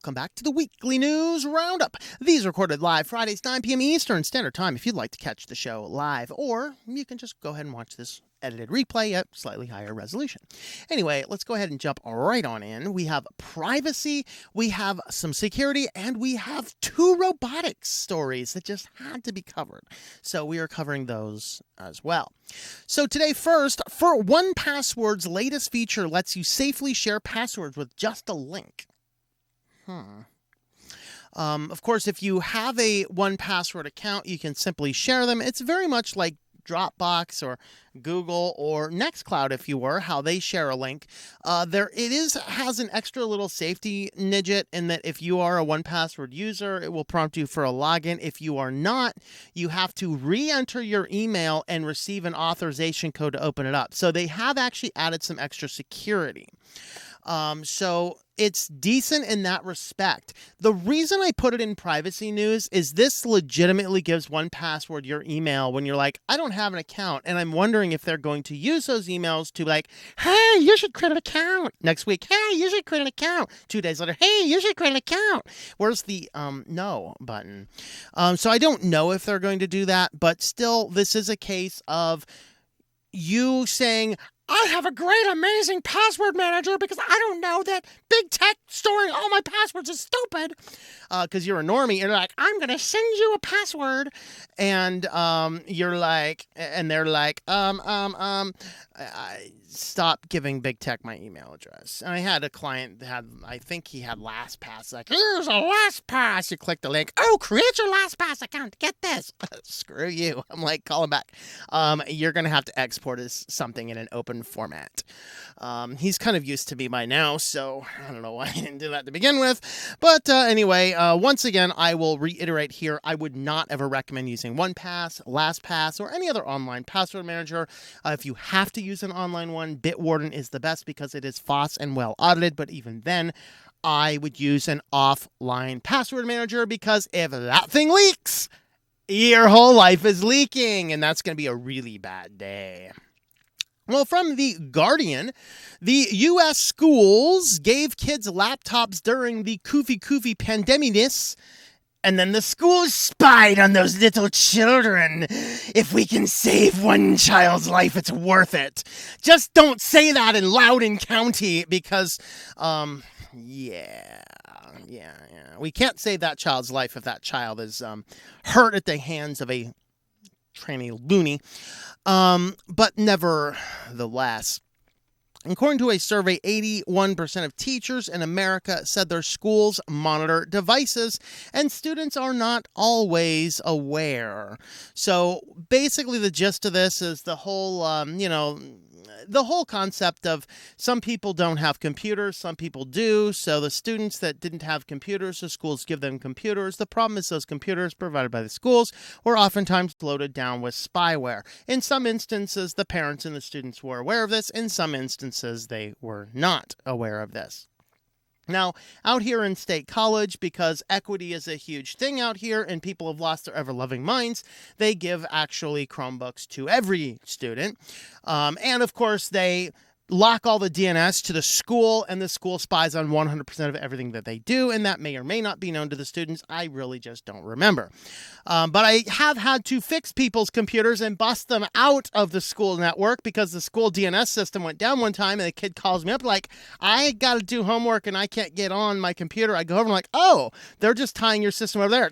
welcome back to the weekly news roundup. These are recorded live Fridays, 9 p.m. Eastern Standard Time if you'd like to catch the show live, or you can just go ahead and watch this edited replay at slightly higher resolution. Anyway, let's go ahead and jump right on in. We have privacy, we have some security, and we have two robotics stories that just had to be covered. So we are covering those as well. So today first, for 1Password's latest feature lets you safely share passwords with just a link. Of course, if you have a 1Password account, you can simply share them. It's very much like Dropbox or Google or Nextcloud, if you were, how they share a link. Has an extra little safety widget in that if you are a 1Password user, it will prompt you for a login. If you are not, you have to re-enter your email and receive an authorization code to open it up. So they have actually added some extra security. So it's decent in that respect. The reason I put it in privacy news is this legitimately gives 1Password your email when you're like, I don't have an account. And I'm wondering if they're going to use those emails to like, hey, you should create an account. Next week, hey, you should create an account. 2 days later, hey, you should create an account. Where's the no button? So I don't know if they're going to do that, but still, this is a case of you saying, I have a great, amazing password manager because I don't know that big tech storing all my passwords is stupid. Because you're a normie and you're like, I'm going to send you a password. And you're like, and they're like, stop giving big tech my email address. And I had a client that I think he had LastPass. Like, here's a LastPass. You click the link. Oh, create your LastPass account. Get this. Screw you. I'm like, call him back. You're going to have to export something in an open format. He's kind of used to me by now, so I don't know why I didn't do that to begin with. But anyway, once again, I will reiterate here, I would not ever recommend using 1Pass, LastPass, or any other online password manager. If you have to use an online one, Bitwarden is the best because it is FOSS and well audited, but even then, I would use an offline password manager because if that thing leaks, your whole life is leaking, and that's going to be a really bad day. Well, from The Guardian, the U.S. schools gave kids laptops during the Koofy pandemic. And then the schools spied on those little children. If we can save one child's life, it's worth it. Just don't say that in Loudoun County because, yeah. We can't save that child's life if that child is hurt at the hands of a tranny loony. But nevertheless, according to a survey, 81% of teachers in America said their schools monitor devices, and students are not always aware. So basically the gist of this is the whole, the whole concept of some people don't have computers, some people do. So the students that didn't have computers, the schools give them computers. The problem is those computers provided by the schools were oftentimes loaded down with spyware. In some instances, the parents and the students were aware of this. In some instances, they were not aware of this. Now, out here in State College, because equity is a huge thing out here and people have lost their ever-loving minds, they give actually Chromebooks to every student. And of course, they lock all the DNS to the school, and the school spies on 100% of everything that they do, and that may or may not be known to the students. I really just don't remember. But I have had to fix people's computers and bust them out of the school network because the school DNS system went down one time, and the kid calls me up like, I got to do homework, and I can't get on my computer. I go over and I'm like, oh, they're just tying your system over there.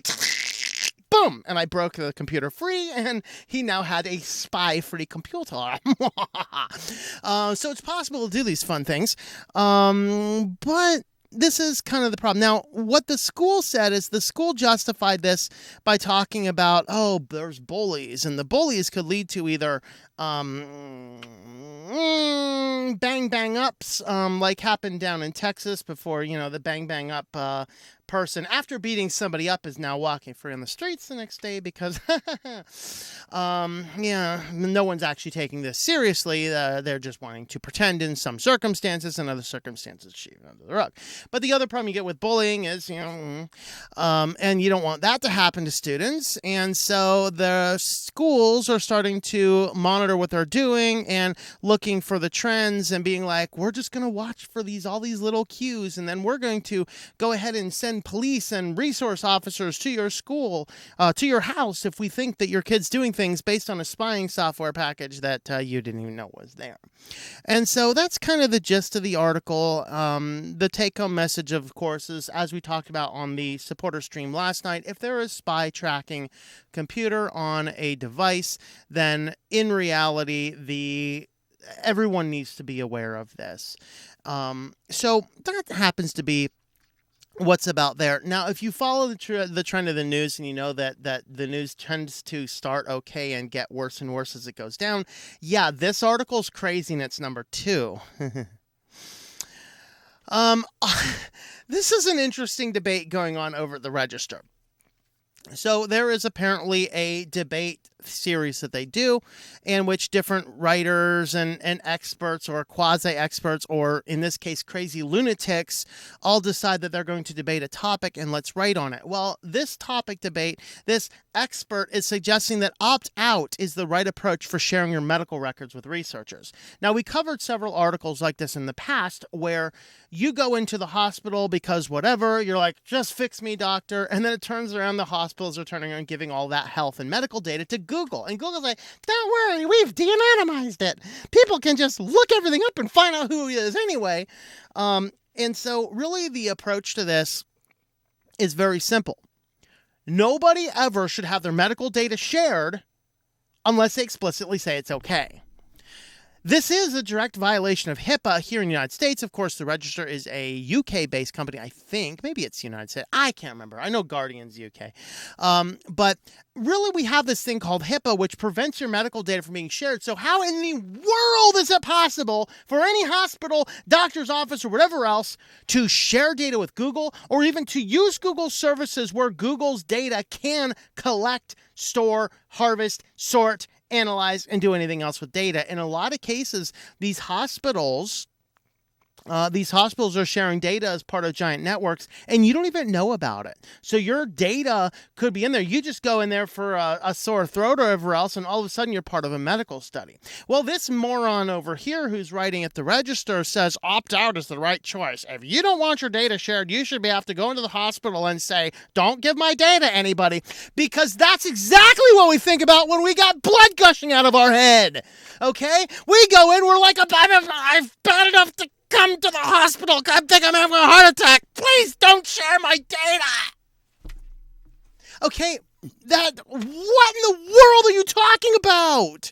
Boom! And I broke the computer free, and he now had a spy-free computer. So it's possible to do these fun things. But this is kind of the problem. Now, what the school said is the school justified this by talking about, oh, there's bullies, and the bullies could lead to either bang ups like happened down in Texas before, the bang up person, after beating somebody up, is now walking free on the streets the next day because, yeah, no one's actually taking this seriously. They're just wanting to pretend in some circumstances, and other circumstances shove it under the rug. But the other problem you get with bullying is, and you don't want that to happen to students. And so the schools are starting to monitor what they're doing and looking for the trends and being like, we're just going to watch for all these little cues, and then we're going to go ahead and send police and resource officers to your school, to your house, if we think that your kid's doing things based on a spying software package that you didn't even know was there. And so that's kind of the gist of the article. The take-home message, of course, is, as we talked about on the supporter stream last night, if there is spy tracking computer on a device, then in reality, everyone needs to be aware of this. So that happens to be what's about there. Now, if you follow the trend of the news, and you know that the news tends to start okay and get worse and worse as it goes down, yeah, this article's crazy, and it's number 2. This is an interesting debate going on over at the Register. So there is apparently a debate series that they do in which different writers and experts, or quasi-experts, or in this case crazy lunatics, all decide that they're going to debate a topic and let's write on it. Well, this topic debate, this expert is suggesting that opt-out is the right approach for sharing your medical records with researchers. Now, we covered several articles like this in the past where you go into the hospital because whatever, you're like, just fix me, doctor, and then it turns around the hospitals are turning around giving all that health and medical data to Google. And Google's like, don't worry, we've de-anonymized it. People can just look everything up and find out who he is anyway. And so really the approach to this is very simple. Nobody ever should have their medical data shared unless they explicitly say it's okay. This is a direct violation of HIPAA here in the United States. Of course, the Register is a UK-based company, I think. Maybe it's United States. I can't remember. I know Guardian's UK. But really, we have this thing called HIPAA, which prevents your medical data from being shared. So how in the world is it possible for any hospital, doctor's office, or whatever else to share data with Google, or even to use Google services where Google's data can collect, store, harvest, sort, analyze, and do anything else with data? In a lot of cases, these hospitals are sharing data as part of giant networks, and you don't even know about it. So your data could be in there. You just go in there for a sore throat or whatever else, and all of a sudden you're part of a medical study. Well, this moron over here who's writing at the Register says opt-out is the right choice. If you don't want your data shared, you should have to go into the hospital and say, don't give my data to anybody, because that's exactly what we think about when we got blood gushing out of our head. Okay? We go in, we're like, I've bad enough to come to the hospital. I think I'm having a heart attack. Please don't share my data. Okay, what in the world are you talking about?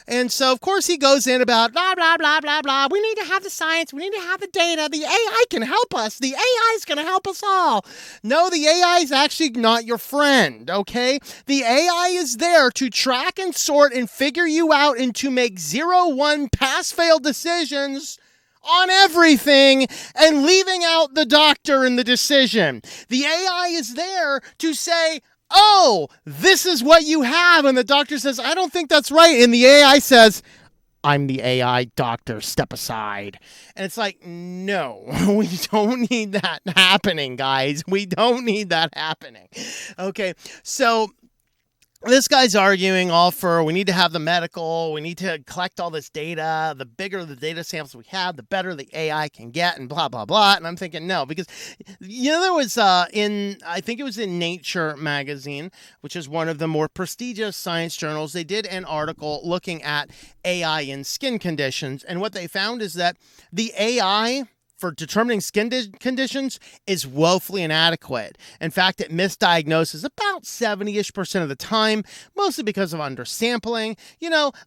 And so, of course, he goes in about blah, blah, blah, blah, blah. We need to have the science. We need to have the data. The AI can help us. The AI is going to help us all. No, the AI is actually not your friend, okay? The AI is there to track and sort and figure you out and to make 0-1 pass-fail decisions on everything and leaving out the doctor in the decision. The AI is there to say, oh, this is what you have. And the doctor says, I don't think that's right. And the AI says, I'm the AI doctor, step aside. And it's like, no, we don't need that happening, guys. We don't need that happening. Okay, so this guy's arguing all for we need to have the medical, we need to collect all this data. The bigger the data samples we have, the better the AI can get, and blah, blah, blah. And I'm thinking, no, because, there was I think it was in Nature magazine, which is one of the more prestigious science journals. They did an article looking at AI in skin conditions. And what they found is that the AI for determining skin conditions is woefully inadequate. In fact, it misdiagnoses about 70-ish% of the time, mostly because of undersampling.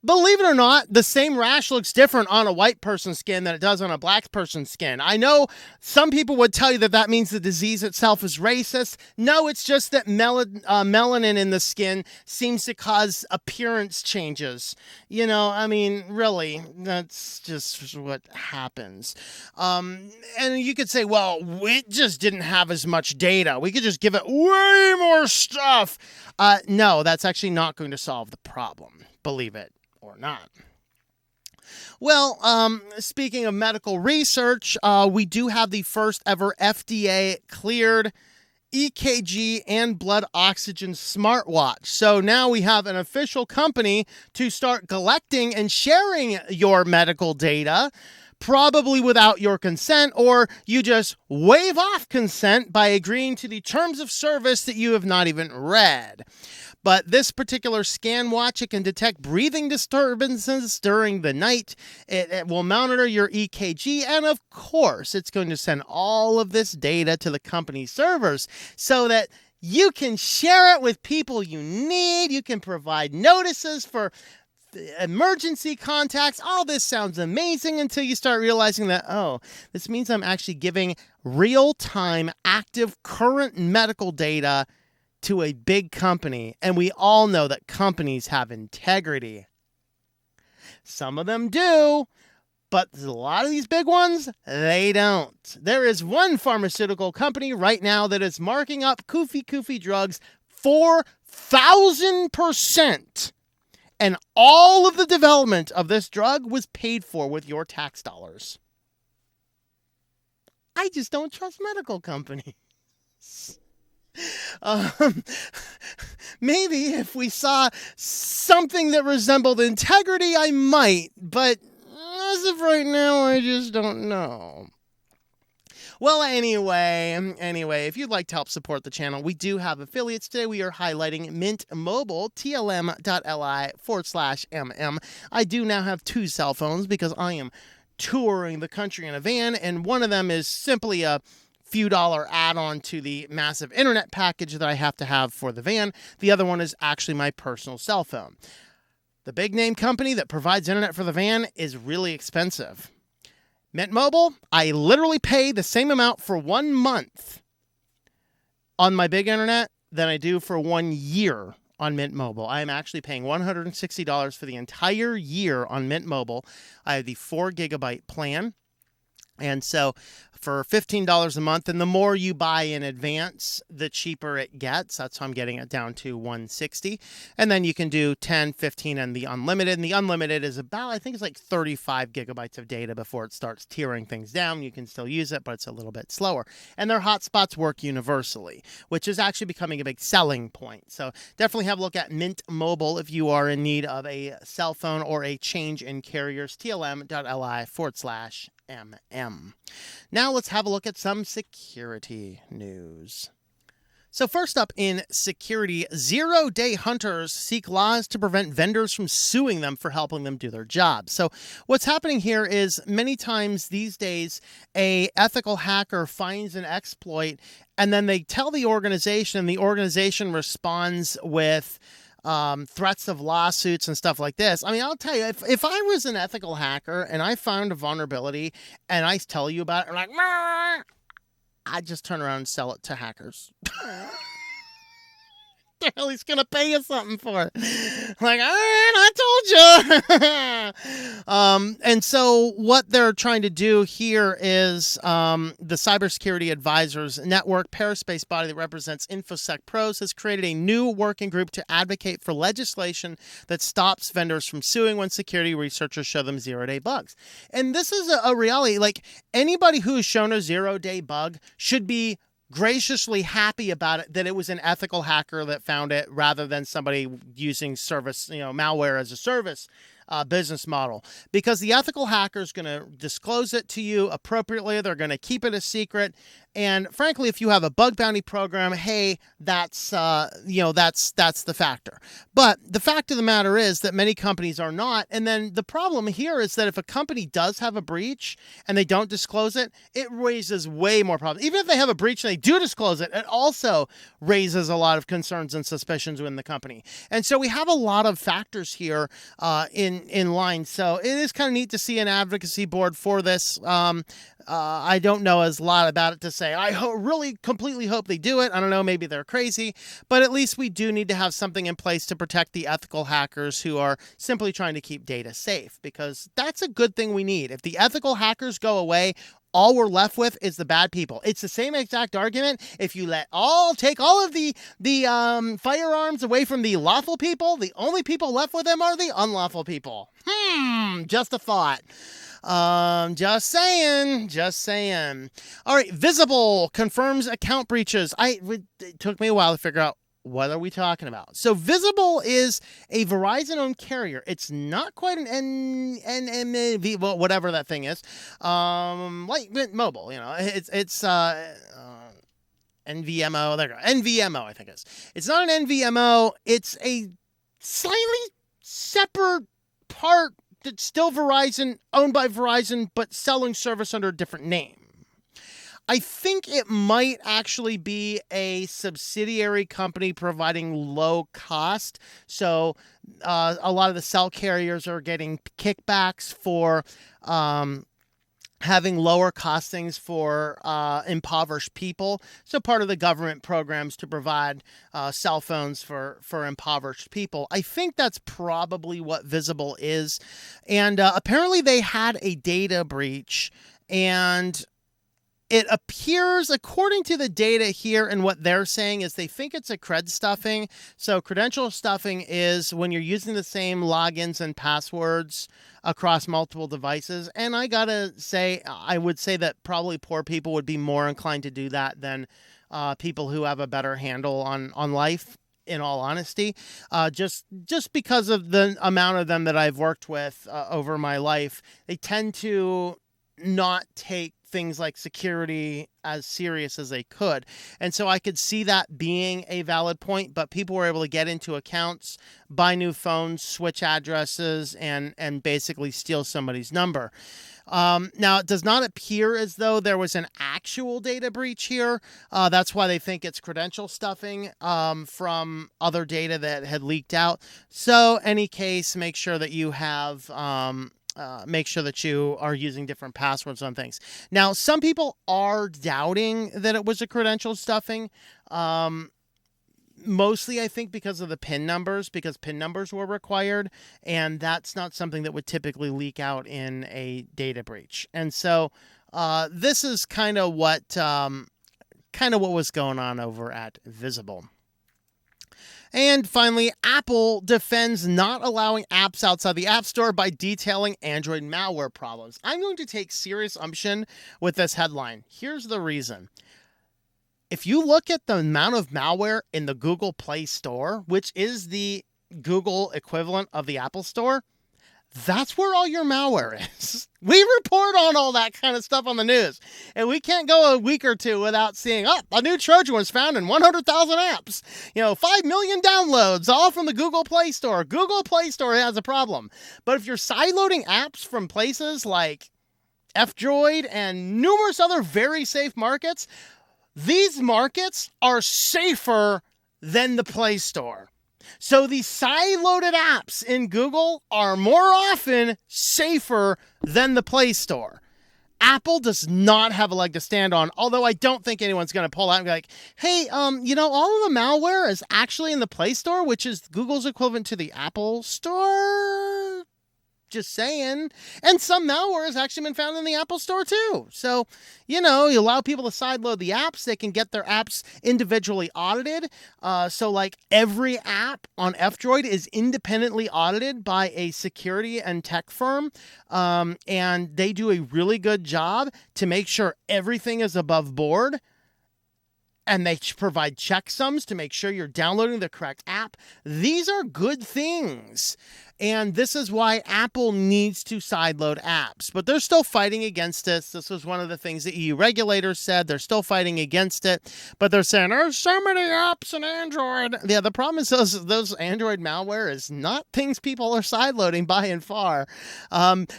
Believe it or not, the same rash looks different on a white person's skin than it does on a black person's skin. I know some people would tell you that means the disease itself is racist. No, it's just that melanin in the skin seems to cause appearance changes. Really, that's just what happens. And you could say, well, it just didn't have as much data. We could just give it way more stuff. No, that's actually not going to solve the problem, believe it or not. Well, speaking of medical research, we do have the first ever FDA cleared EKG and blood oxygen smartwatch. So now we have an official company to start collecting and sharing your medical data, probably without your consent, or you just waive off consent by agreeing to the terms of service that you have not even read. But this particular scan watch, it can detect breathing disturbances during the night. It will monitor your EKG. And of course, it's going to send all of this data to the company servers so that you can share it with people you need. You can provide notices for emergency contacts. All this sounds amazing until you start realizing that, oh, this means I'm actually giving real-time, active, current medical data to a big company, and we all know that companies have integrity. Some of them do, but a lot of these big ones, they don't. There is one pharmaceutical company right now that is marking up Koofy drugs 4,000%, and all of the development of this drug was paid for with your tax dollars. I just don't trust medical companies. Maybe if we saw something that resembled integrity, I might, but as of right now, I just don't know. Well, anyway, if you'd like to help support the channel, we do have affiliates today. We are highlighting Mint Moble, tlm.li/mm. I do now have 2 cell phones because I am touring the country in a van, and one of them is simply a few dollar add-on to the massive internet package that I have to have for the van. The other one is actually my personal cell phone. The big name company that provides internet for the van is really expensive. Mint Mobile, I literally pay the same amount for 1 month on my big internet than I do for 1 year on Mint Mobile. I am actually paying $160 for the entire year on Mint Mobile. I have the 4 gigabyte plan. And so for $15 a month, and the more you buy in advance, the cheaper it gets. That's how I'm getting it down to $160. And then you can do 10, 15, and the unlimited. And the unlimited is about, I think it's like 35 gigabytes of data before it starts tearing things down. You can still use it, but it's a little bit slower. And their hotspots work universally, which is actually becoming a big selling point. So definitely have a look at Mint Mobile if you are in need of a cell phone or a change in carriers. tlm.li/MM. Now let's have a look at some security news. So first up in security, zero-day hunters seek laws to prevent vendors from suing them for helping them do their job. So what's happening here is many times these days, a ethical hacker finds an exploit and then they tell the organization, and the organization responds with threats of lawsuits and stuff like this. I mean, I'll tell you, if I was an ethical hacker and I found a vulnerability and I tell you about it, I'm like, I'd just turn around and sell it to hackers. They're at least going to pay you something for it. Like, all right, I told you. And so what they're trying to do here is the Cybersecurity Advisors Network, Paraspace body that represents InfoSec pros, has created a new working group to advocate for legislation that stops vendors from suing when security researchers show them zero-day bugs. And this is a reality. Like, anybody who is shown a zero-day bug should be graciously happy about it, that it was an ethical hacker that found it rather than somebody using service, malware as a service business model, because the ethical hacker is going to disclose it to you appropriately. They're going to keep it a secret. And frankly, if you have a bug bounty program, hey, that's the factor. But the fact of the matter is that many companies are not. And then the problem here is that if a company does have a breach and they don't disclose it, it raises way more problems. Even if they have a breach and they do disclose it, it also raises a lot of concerns and suspicions within the company. And so we have a lot of factors here in line. So it is kind of neat to see an advocacy board for this. I don't know a lot about it to say. I really completely hope they do it. I don't know, maybe they're crazy, but at least we do need to have something in place to protect the ethical hackers who are simply trying to keep data safe, because that's a good thing we need. If the ethical hackers go away, all we're left with is the bad people. It's the same exact argument. If you take all of the firearms away from the lawful people, the only people left with them are the unlawful people. Just a thought. Just saying. All right, Visible confirms account breaches. It took me a while to figure out what are we talking about. So Visible is a Verizon-owned carrier. It's not quite an NMV, well, whatever that thing is. Like Moble, it's NVMO. There you go. NVMO, I think it is. It's not an NVMO. It's a slightly separate part that's still Verizon, owned by Verizon, but selling service under a different name. I think it might actually be a subsidiary company providing low cost. So a lot of the cell carriers are getting kickbacks for having lower costings for impoverished people. So part of the government programs to provide cell phones for impoverished people. I think that's probably what Visible is. And apparently they had a data breach, and it appears, according to the data here and what they're saying, is they think it's a cred stuffing. So credential stuffing is when you're using the same logins and passwords across multiple devices. And I gotta say, I would say that probably poor people would be more inclined to do that than people who have a better handle on life, in all honesty. Just because of the amount of them that I've worked with over my life, they tend to not take things like security as serious as they could. And so I could see that being a valid point, but people were able to get into accounts, buy new phones, switch addresses, and basically steal somebody's number. Now, it does not appear as though there was an actual data breach here. That's why they think it's credential stuffing from other data that had leaked out. So, any case, make sure that you have make sure that you are using different passwords on things. Now, some people are doubting that it was a credential stuffing. Mostly, I think, because of the PIN numbers, because PIN numbers were required, and that's not something that would typically leak out in a data breach. And so, this is kind of what was going on over at Visible. And finally, Apple defends not allowing apps outside the App Store by detailing Android malware problems. I'm going to take serious umbrage with this headline. Here's the reason. If you look at the amount of malware in the Google Play Store, which is the Google equivalent of the Apple Store, that's where all your malware is. We report on all that kind of stuff on the news. And we can't go a week or two without seeing, a new Trojan was found in 100,000 apps. 5 million downloads, all from the Google Play Store. Google Play Store has a problem. But if you're sideloading apps from places like F-Droid and numerous other very safe markets, these markets are safer than the Play Store. So the side-loaded apps in Google are more often safer than the Play Store. Apple does not have a leg to stand on, although I don't think anyone's going to pull out and be like, hey, all of the malware is actually in the Play Store, which is Google's equivalent to the Apple Store. Just saying. And some malware has actually been found in the Apple Store too. So, you allow people to sideload the apps. They can get their apps individually audited. So like every app on F-Droid is independently audited by a security and tech firm. And they do a really good job to make sure everything is above board. And they provide checksums to make sure you're downloading the correct app. These are good things. And this is why Apple needs to sideload apps. But they're still fighting against this. This was one of the things the EU regulators said. They're still fighting against it. But they're saying, there's so many apps in Android. Yeah, the problem is those Android malware is not things people are sideloading by and far.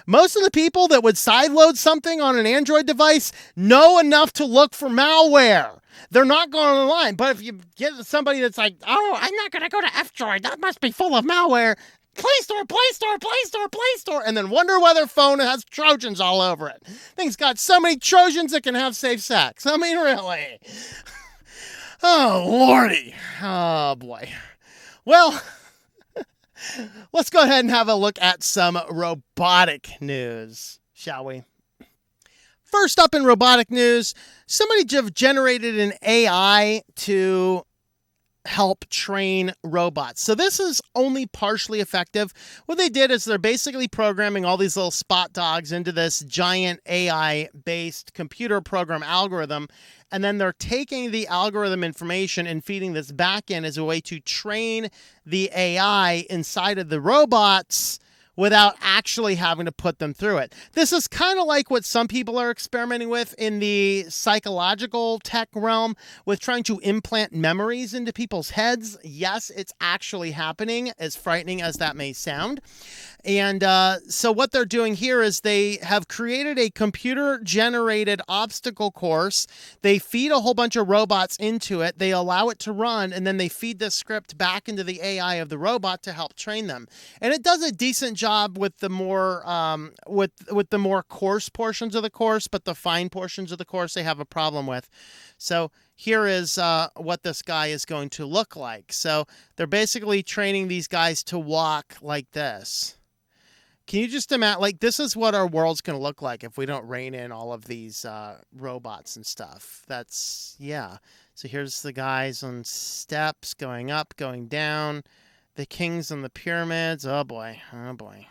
Most of the people that would sideload something on an Android device know enough to look for malware. They're not going online. But if you get somebody that's like, I'm not going to go to F-Droid. That must be full of malware. Play Store, Play Store, Play Store, Play Store, and then wonder why their phone has Trojans all over it. Thing's got so many Trojans it can have safe sex. I mean, really. Oh, Lordy. Oh, boy. Well, let's go ahead and have a look at some robotic news, shall we? First up in robotic news, somebody generated an AI to help train robots. So this is only partially effective. What they did is they're basically programming all these little spot dogs into this giant AI-based computer program algorithm, and then they're taking the algorithm information and feeding this back in as a way to train the AI inside of the robots without actually having to put them through it. This is kind of like what some people are experimenting with in the psychological tech realm, with trying to implant memories into people's heads. Yes, it's actually happening, as frightening as that may sound. And so what they're doing here is they have created a computer-generated obstacle course. They feed a whole bunch of robots into it. They allow it to run, and then they feed the script back into the AI of the robot to help train them. And it does a decent job with the more with the more coarse portions of the course, but the fine portions of the course they have a problem with. So here is what this guy is going to look like. So they're basically training these guys to walk like this. Can you just imagine, like, this is what our world's going to look like if we don't rein in all of these robots and stuff. That's, yeah. So here's the guys on steps, going up, going down. The kings on the pyramids. Oh, boy. Oh, boy.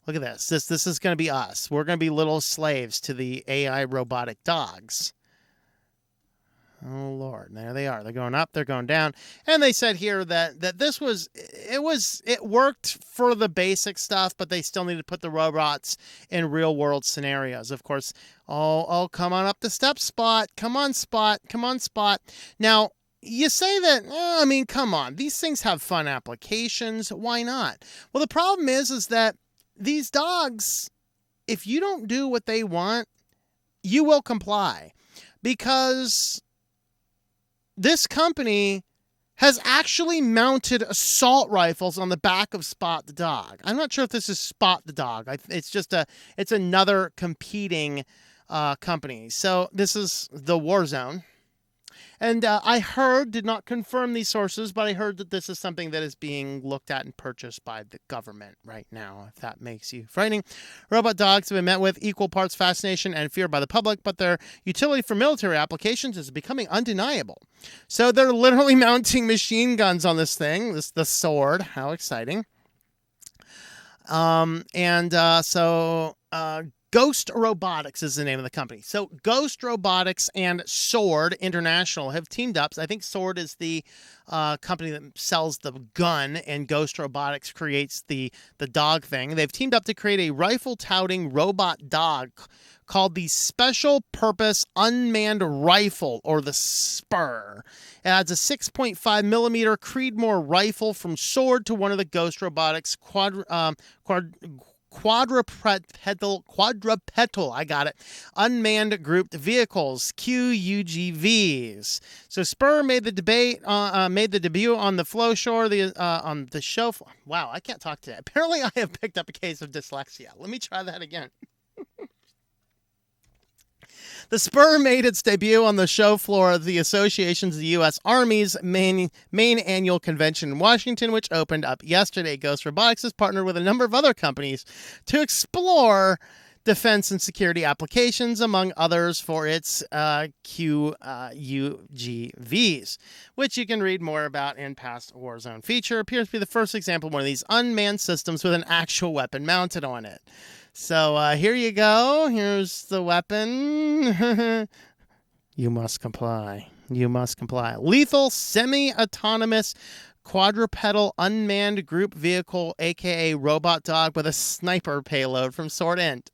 Look at this. This is going to be us. We're going to be little slaves to the AI robotic dogs. Oh, Lord. There they are. They're going up. They're going down. And they said here that this was, it worked for the basic stuff, but they still need to put the robots in real world scenarios. Of course, oh, come on up the step, Spot. Come on, Spot. Come on, Spot. Now, you say that, I mean, come on. These things have fun applications. Why not? Well, the problem is that these dogs, if you don't do what they want, you will comply. Because this company has actually mounted assault rifles on the back of Spot the dog. I'm not sure if this is Spot the dog. It's another competing company. So this is the Warzone. And I heard, did not confirm these sources, but I heard that this is something that is being looked at and purchased by the government right now, if that makes you frightening. Robot dogs have been met with equal parts fascination and fear by the public, but their utility for military applications is becoming undeniable. So they're literally mounting machine guns on this thing, the sword. How exciting. Ghost Robotics is the name of the company. So Ghost Robotics and Sword International have teamed up. I think Sword is the company that sells the gun, and Ghost Robotics creates the dog thing. They've teamed up to create a rifle-touting robot dog called the Special Purpose Unmanned Rifle, or the SPUR. It adds a 6.5 millimeter Creedmoor rifle from Sword to one of the Ghost Robotics quadrupedal, I got it, unmanned grouped vehicles, QUGVs. So Spur made the debut on the flow shore, on the show. Wow, I can't talk today. Apparently I have picked up a case of dyslexia. Let me try that again. The Spur made its debut on the show floor of the Association's the U.S. Army's main annual convention in Washington, which opened up yesterday. Ghost Robotics has partnered with a number of other companies to explore defense and security applications, among others, for its QUGVs, which you can read more about in past Warzone feature. Appears to be the first example of one of these unmanned systems with an actual weapon mounted on it. So here you go. Here's the weapon. You must comply. You must comply. Lethal semi-autonomous quadrupedal unmanned group vehicle, a.k.a. robot dog with a sniper payload from Sword Int.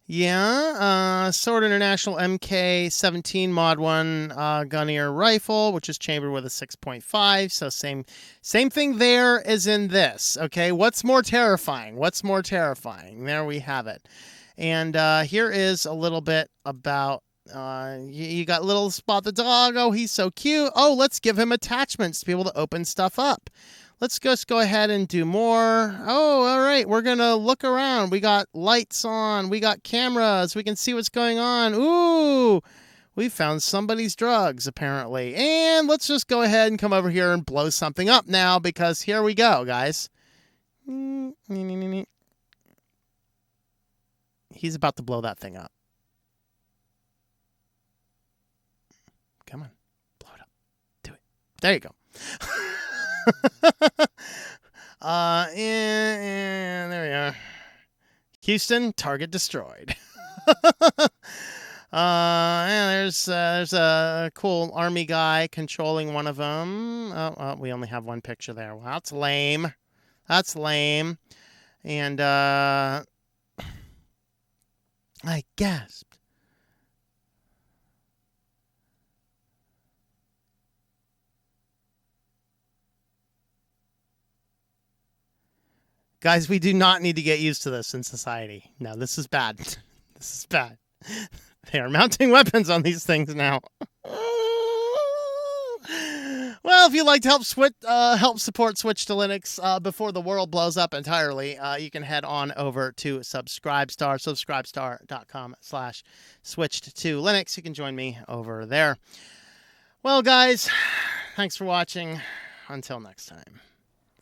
Yeah, Sword International MK17 Mod 1 gun-ear rifle, which is chambered with a 6.5. So same thing there as in this. Okay, what's more terrifying? What's more terrifying? There we have it. And here is a little bit about, you got little Spot the dog. Oh, he's so cute. Oh, let's give him attachments to be able to open stuff up. Let's just go ahead and do more. Oh, all right. We're going to look around. We got lights on. We got cameras. We can see what's going on. Ooh, we found somebody's drugs, apparently. And let's just go ahead and come over here and blow something up now, because here we go, guys. He's about to blow that thing up. Come on. Blow it up. Do it. There you go. And there we are. Houston, target destroyed. And there's a cool army guy controlling one of them. Oh, we only have one picture there. Well, that's lame. That's lame. And I gasped. Guys, we do not need to get used to this in society. No, this is bad. This is bad. They are mounting weapons on these things now. Well, if you'd like to help support Switch to Linux before the world blows up entirely, you can head on over to Subscribestar, subscribestar.com/switched-to-Linux. You can join me over there. Well, guys, thanks for watching. Until next time.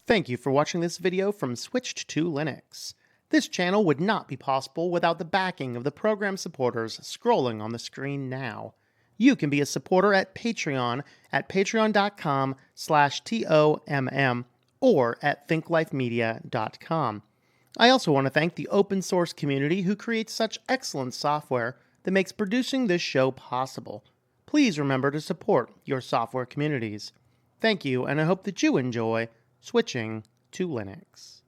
Thank you for watching this video from Switched to Linux. This channel would not be possible without the backing of the program supporters scrolling on the screen now. You can be a supporter at Patreon at patreon.com/TOMM or at thinklifemedia.com. I also want to thank the open source community who creates such excellent software that makes producing this show possible. Please remember to support your software communities. Thank you, and I hope that you enjoy switching to Linux.